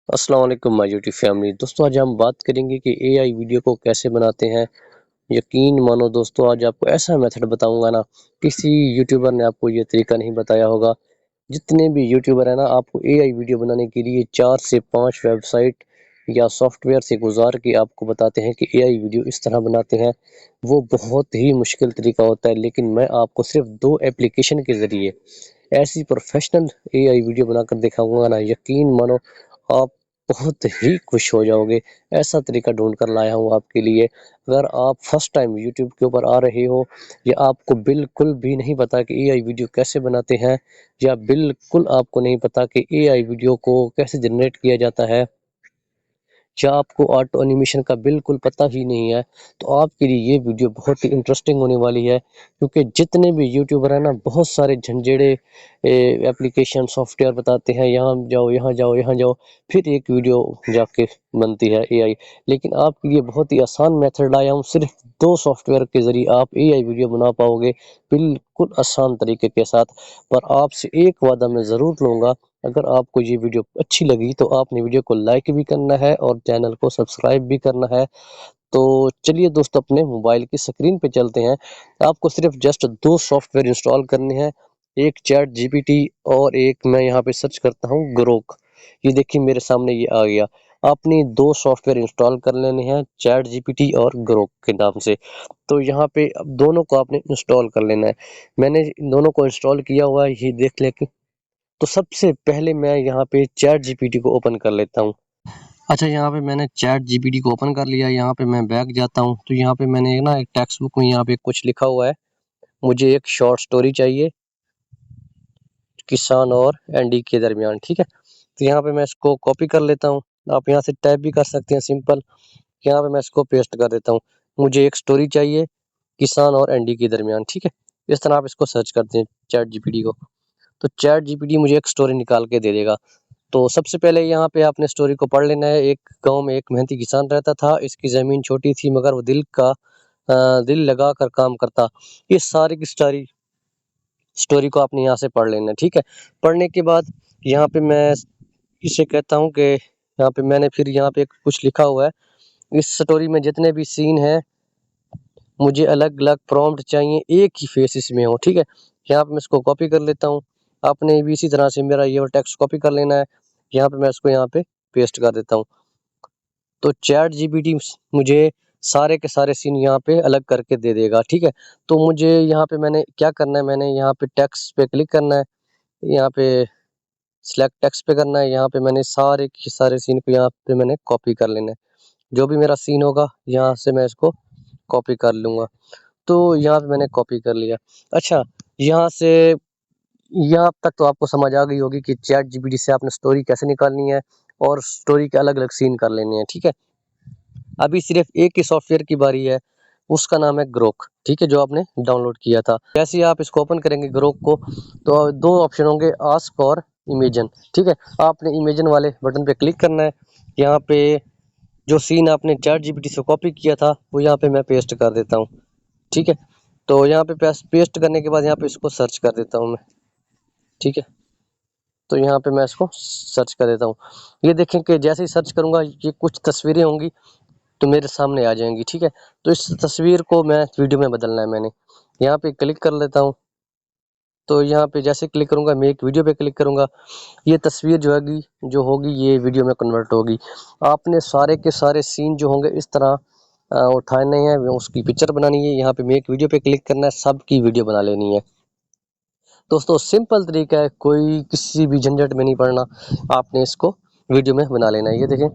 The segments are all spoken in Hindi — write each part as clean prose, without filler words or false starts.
अस्सलाम वालेकुम माय यूट्यूब फैमिली। दोस्तों आज हम बात करेंगे कि एआई वीडियो को कैसे बनाते हैं। यकीन मानो दोस्तों, आज आपको ऐसा मेथड बताऊंगा ना, किसी यूट्यूबर ने आपको ये तरीका नहीं बताया होगा। जितने भी यूट्यूबर है ना, आपको एआई वीडियो बनाने के लिए 4 से 5 वेबसाइट या सॉफ्टवेयर से गुजार के आपको बताते हैं कि एआई वीडियो इस तरह बनाते हैं। वो बहुत ही मुश्किल तरीका होता है, लेकिन मैं आपको सिर्फ 2 एप्लीकेशन के ज़रिए ऐसी प्रोफेशनल एआई वीडियो बनाकर दिखाऊंगा ना, यकीन मानो आप बहुत ही खुश हो जाओगे। ऐसा तरीका ढूंढ कर लाया हूँ आपके लिए। अगर आप फर्स्ट टाइम यूट्यूब के ऊपर आ रहे हो, या आपको बिल्कुल भी नहीं पता कि एआई वीडियो कैसे बनाते हैं, या बिल्कुल आपको नहीं पता कि एआई वीडियो को कैसे जनरेट किया जाता है, या आपको ऑटो एनिमेशन का बिल्कुल पता ही नहीं है, तो आपके लिए ये वीडियो बहुत ही इंटरेस्टिंग होने वाली है। क्योंकि जितने भी यूट्यूबर हैं ना, बहुत सारे झंझेड़े एप्लीकेशन सॉफ्टवेयर बताते हैं, यहाँ जाओ यहाँ जाओ यहाँ जाओ, फिर एक वीडियो जाके बनती है एआई। लेकिन आपके लिए बहुत ही आसान मेथड लाया हूँ, सिर्फ 2 सॉफ्टवेयर के ज़रिए आप एआई वीडियो बना पाओगे, बिल्कुल आसान तरीके के साथ। पर आपसे एक वादा मैं ज़रूर लूँगा, अगर आपको ये वीडियो अच्छी लगी तो आपने वीडियो को लाइक भी करना है और चैनल को सब्सक्राइब भी करना है। तो चलिए दोस्तों, अपने मोबाइल की स्क्रीन पे चलते हैं। आपको सिर्फ जस्ट 2 सॉफ्टवेयर इंस्टॉल करने हैं, एक चैट जीपीटी और एक मैं यहाँ पे सर्च करता हूँ ग्रोक। ये देखिए मेरे सामने ये आ गया। आपने 2 सॉफ्टवेयर इंस्टॉल कर लेने हैं, चैट जीपीटी और ग्रोक के नाम से। तो यहाँ पे अब दोनों को आपने इंस्टॉल कर लेना है। मैंने इन दोनों को इंस्टॉल किया हुआ है, ये देख ले। तो सबसे पहले मैं यहाँ पे चैट जीपीटी को ओपन कर लेता हूँ। अच्छा, यहाँ पे मैंने चैट जीपीटी को ओपन कर लिया। यहाँ पे मैं बैक जाता हूँ, तो यहाँ पे मैंने ना एक टेक्स्ट बुक में यहाँ पे कुछ लिखा हुआ है। मुझे एक शॉर्ट स्टोरी चाहिए, किसान और एंडी के दरमियान, ठीक है। तो यहाँ पे मैं इसको कॉपी कर लेता हूँ। आप यहाँ से टाइप भी कर सकते हैं सिंपल। यहाँ पे मैं इसको पेस्ट कर देता हूँ। मुझे एक स्टोरी चाहिए, किसान और एंडी के दरमियान, ठीक है। इस तरह आप इसको सर्च करते हैं चैट जीपीटी को, तो चैट जीपीटी मुझे एक स्टोरी निकाल के दे देगा। तो सबसे पहले यहाँ पे आपने स्टोरी को पढ़ लेना है। एक गांव में एक मेहनती किसान रहता था। इसकी ज़मीन छोटी थी, मगर वो दिल लगा कर काम करता। ये सारी की सारी स्टोरी को आपने यहाँ से पढ़ लेना है, ठीक है। पढ़ने के बाद यहाँ पे मैं इसे कहता हूँ कि यहाँ पे मैंने फिर यहाँ पे कुछ लिखा हुआ है। इस स्टोरी में जितने भी सीन हैं, मुझे अलग अलग प्रॉम्प्ट चाहिए, एक ही फेस इसमें हो, ठीक है। यहाँ पे मैं इसको कॉपी कर लेता हूँ। आपने भी इसी तरह से मेरा ये टेक्स्ट कॉपी कर लेना है। यहाँ पे मैं इसको यहाँ पे पेस्ट कर देता हूँ। तो चैट जीपीटी मुझे सारे के सारे सीन यहाँ पे अलग करके दे देगा, ठीक है। तो मुझे यहाँ पे मैंने क्या करना है, मैंने यहाँ पे टेक्स्ट पे क्लिक करना है, यहाँ पे सिलेक्ट टेक्स्ट पे करना है। यहाँ पे मैंने सारे के सारे सीन को यहाँ पे मैंने कॉपी कर लेना है। जो भी मेरा सीन होगा, यहाँ से मैं इसको कॉपी कर लूँगा। तो यहाँ पे मैंने कॉपी कर लिया। अच्छा, यहाँ से यहाँ तक तो आपको समझ आ गई होगी कि चैट जीपीटी से आपने स्टोरी कैसे निकालनी है और स्टोरी के अलग अलग सीन कर लेने हैं, ठीक है। अभी सिर्फ एक ही सॉफ्टवेयर की बारी है, उसका नाम है ग्रोक, ठीक है, जो आपने डाउनलोड किया था। जैसे ही आप इसको ओपन करेंगे ग्रोक को, तो 2 ऑप्शन होंगे, आस्क और इमेजिन, ठीक है। आपने इमेजिन वाले बटन पे क्लिक करना है। यहाँ पे जो सीन आपने चैट जीपीटी से कॉपी किया था, वो यहाँ पे मैं पेस्ट कर देता हूँ, ठीक है। तो यहाँ पे पेस्ट करने के बाद यहाँ पे इसको सर्च कर देता हूँ मैं, ठीक है। तो यहाँ पे मैं इसको सर्च कर देता हूँ। ये देखें कि जैसे ही सर्च करूँगा, ये कुछ तस्वीरें होंगी तो मेरे सामने आ जाएंगी, ठीक है। तो इस तस्वीर को मैं वीडियो में बदलना है मैंने। यहाँ पे क्लिक कर लेता हूँ। तो यहाँ पे जैसे क्लिक करूँगा, मैं एक वीडियो पे क्लिक करूँगा, ये तस्वीर जो होगी ये वीडियो में कन्वर्ट होगी। आपने सारे के सारे सीन जो होंगे इस तरह उठाने हैं, उसकी पिक्चर बनानी है। यहाँ पे मैं एक वीडियो पे क्लिक करना है, सबकी वीडियो बना लेनी है। दोस्तों सिंपल तरीका है, कोई किसी भी झंझट में नहीं पड़ना। आपने इसको वीडियो में बना लेना है। ये देखें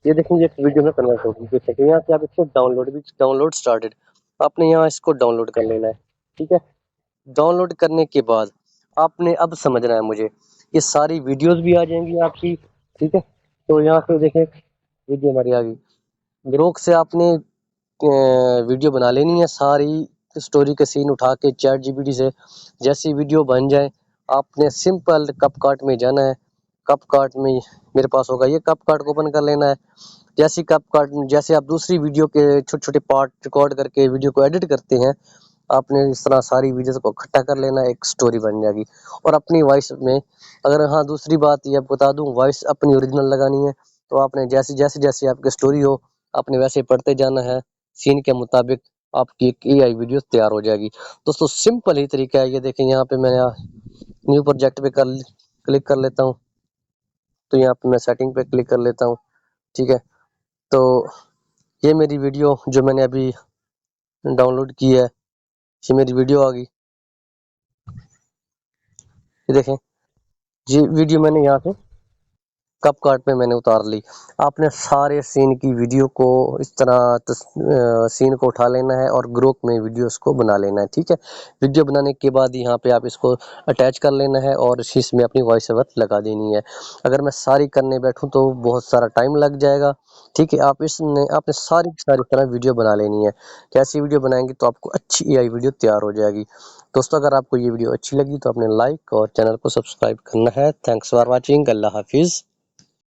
ये वीडियो में कन्वर्ट होगी। देखिए यहाँ से आप इसको डाउनलोड स्टार्टेड, आपने यहाँ इसको डाउनलोड कर लेना है, ठीक है। डाउनलोड करने के बाद आपने अब समझना है मुझे, ये सारी वीडियोस भी आ जाएंगी आपकी, ठीक है। तो यहाँ से देखें वीडियो हमारी आ गई। ग्रोक से आपने वीडियो बना लेनी है, सारी स्टोरी के सीन उठा के चैट जीपीटी से। जैसी वीडियो बन जाए, आपने सिंपल कपकाट में जाना है। कपकाट में मेरे पास होगा, ये कपकाट को ओपन कर लेना है। जैसे आप दूसरी वीडियो के छोटे छोटे पार्ट रिकॉर्ड करके वीडियो को एडिट करते हैं, आपने इस तरह सारी वीडियोस को इकट्ठा कर लेना, एक स्टोरी बन जाएगी। और अपनी वॉइस में, अगर हाँ दूसरी बात ये बता दूं, वॉइस अपनी ओरिजिनल लगानी है तो आपने जैसी आपकी स्टोरी हो आपने वैसे पढ़ते जाना है, सीन के मुताबिक आपकी एक एआई वीडियो तैयार हो जाएगी। दोस्तों सिंपल ही तरीका है। ये देखें यहाँ पे मैंने न्यू प्रोजेक्ट पे क्लिक कर लेता हूँ, तो यहाँ पे मैं सेटिंग पे क्लिक कर लेता हूँ। ठीक है, तो ये मेरी वीडियो जो मैंने अभी डाउनलोड की है, ये मेरी वीडियो आ गई। ये देखें, ये वीडियो मैंने यहाँ से कप कार्ट में मैंने उतार ली। आपने सारे सीन की वीडियो को इस तरह सीन को उठा लेना है और ग्रुप में वीडियोस को बना लेना है। ठीक है, वीडियो बनाने के बाद यहाँ पे आप इसको अटैच कर लेना है और इसमें अपनी वॉइस ओवर लगा देनी है। अगर मैं सारी करने बैठूं तो बहुत सारा टाइम लग जाएगा। ठीक है, आपने सारी की सारी तरह वीडियो बना लेनी है। कैसी वीडियो बनाएंगे तो आपको अच्छी एआई वीडियो तैयार हो जाएगी। दोस्तों अगर आपको ये वीडियो अच्छी लगी तो अपने लाइक और चैनल को सब्सक्राइब करना है। Thanks for watching. अल्लाह हाफिज़।